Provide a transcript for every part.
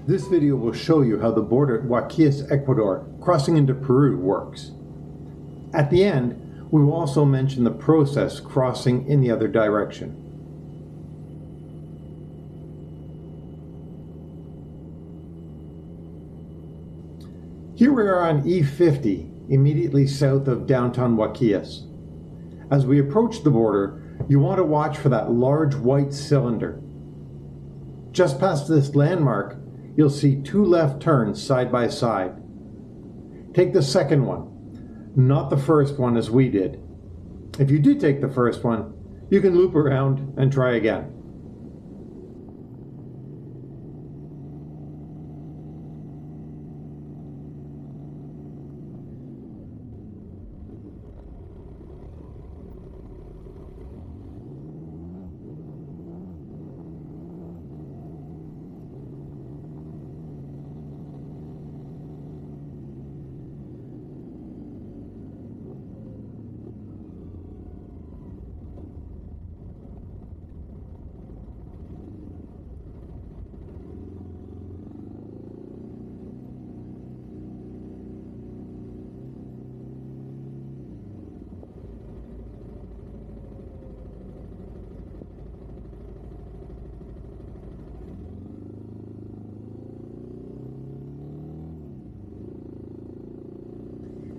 This video will show you how the border at Huaquillas, Ecuador, crossing into Peru works. At the end, we will also mention the process crossing in the other direction. Here we are on E50, immediately south of downtown Huaquillas. As we approach the border, you want to watch for that large white cylinder. Just past this landmark, you'll see two left turns side by side. Take the second one, not the first one as we did. If you do take the first one, you can loop around and try again.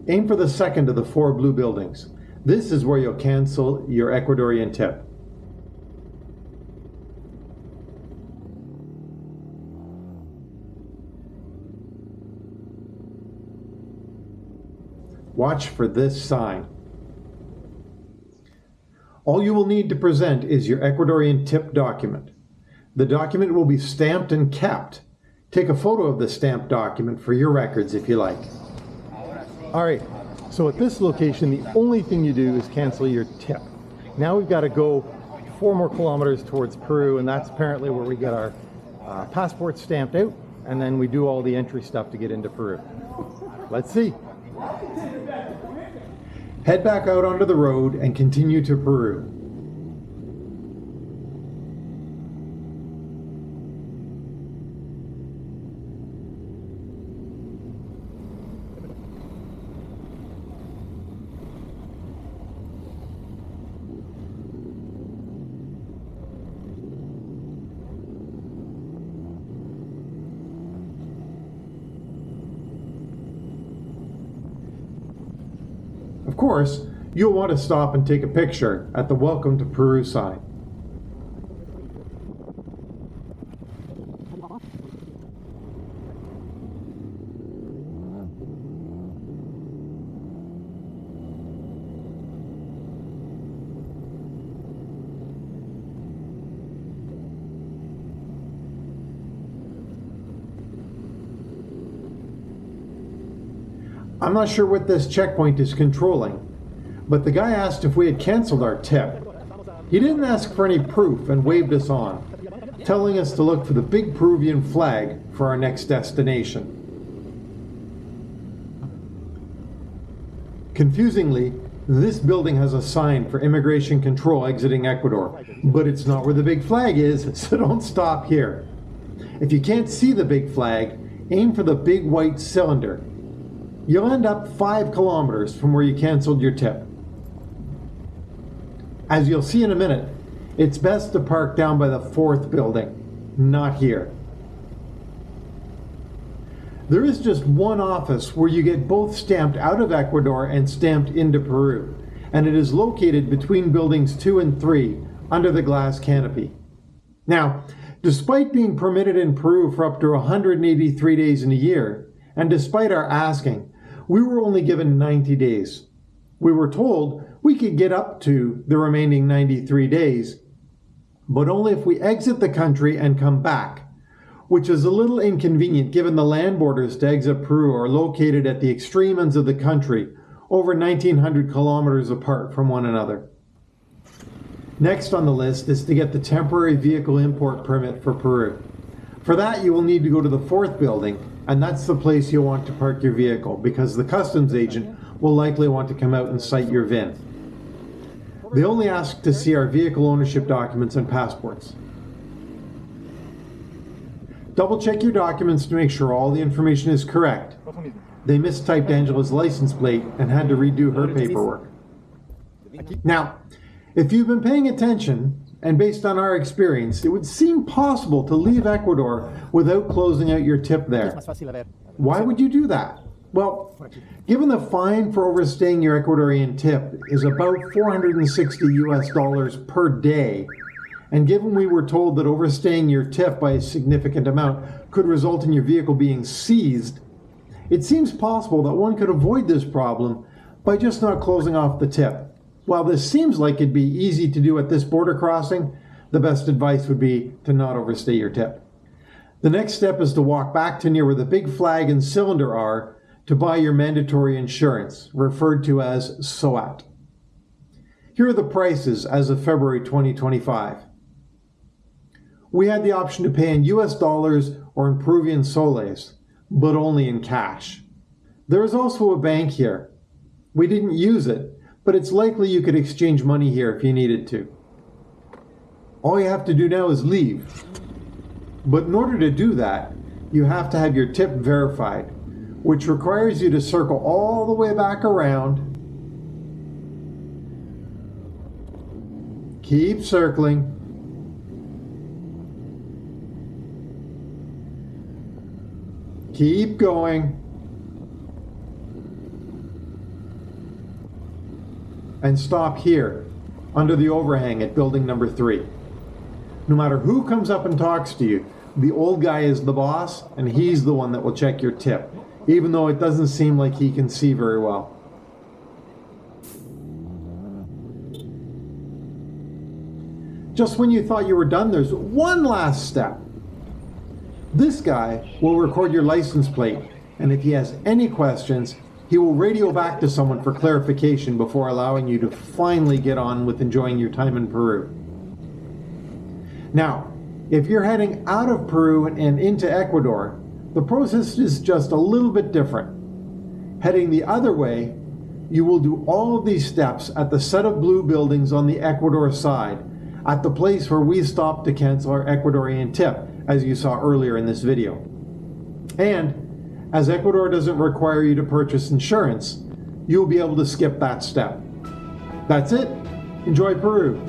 Aim for the second of the four blue buildings. This is where you'll cancel your Ecuadorian tip. Watch for this sign. All you will need to present is your Ecuadorian tip document. The document will be stamped and kept. Take a photo of the stamped document for your records if you like. All right, so at this location, the only thing you do is cancel your tip. Now we've got to go 4 more kilometers towards Peru, and that's apparently where we get our passports stamped out, and then we do all the entry stuff to get into Peru. Let's see. Head back out onto the road and continue to Peru. Of course, you'll want to stop and take a picture at the Welcome to Peru sign. I'm not sure what this checkpoint is controlling, but the guy asked if we had canceled our tip. He didn't ask for any proof and waved us on, telling us to look for the big Peruvian flag for our next destination. Confusingly, this building has a sign for immigration control exiting Ecuador, but it's not where the big flag is, so don't stop here. If you can't see the big flag, aim for the big white cylinder. You'll end up 5 kilometers from where you canceled your tip. As you'll see in a minute, it's best to park down by the 4th building, not here. There is just one office where you get both stamped out of Ecuador and stamped into Peru, and it is located between buildings 2 and 3 under the glass canopy. Now, despite being permitted in Peru for up to 183 days in a year, and despite our asking, we were only given 90 days. We were told we could get up to the remaining 93 days, but only if we exit the country and come back, which is a little inconvenient given the land borders to exit Peru are located at the extreme ends of the country, over 1,900 kilometers apart from one another. Next on the list is to get the temporary vehicle import permit for Peru. For that, you will need to go to the 4th building, and that's the place you'll want to park your vehicle because the customs agent will likely want to come out and cite your VIN. They only ask to see our vehicle ownership documents and passports. Double check your documents to make sure all the information is correct. They mistyped Angela's license plate and had to redo her paperwork. Now, if you've been paying attention, and based on our experience, it would seem possible to leave Ecuador without closing out your tip there. Why would you do that? Well, given the fine for overstaying your Ecuadorian tip is about $460 per day, and given we were told that overstaying your tip by a significant amount could result in your vehicle being seized, it seems possible that one could avoid this problem by just not closing off the tip. While this seems like it'd be easy to do at this border crossing, the best advice would be to not overstay your tip. The next step is to walk back to near where the big flag and cylinder are to buy your mandatory insurance, referred to as SOAT. Here are the prices as of February 2025. We had the option to pay in US dollars or in Peruvian soles, but only in cash. There is also a bank here. We didn't use it, but it's likely you could exchange money here if you needed to. All you have to do now is leave. But in order to do that, you have to have your tip verified, which requires you to circle all the way back around. Keep circling. Keep going. And stop here, under the overhang at building number 3. No matter who comes up and talks to you, the old guy is the boss, and he's the one that will check your tip, even though it doesn't seem like he can see very well. Just when you thought you were done, there's one last step. This guy will record your license plate, and if he has any questions, he will radio back to someone for clarification before allowing you to finally get on with enjoying your time in Peru. Now, if you're heading out of Peru and into Ecuador, the process is just a little bit different. Heading the other way, you will do all of these steps at the set of blue buildings on the Ecuador side, at the place where we stopped to cancel our Ecuadorian tip, as you saw earlier in this video. And as Ecuador doesn't require you to purchase insurance, you'll be able to skip that step. That's it. Enjoy Peru.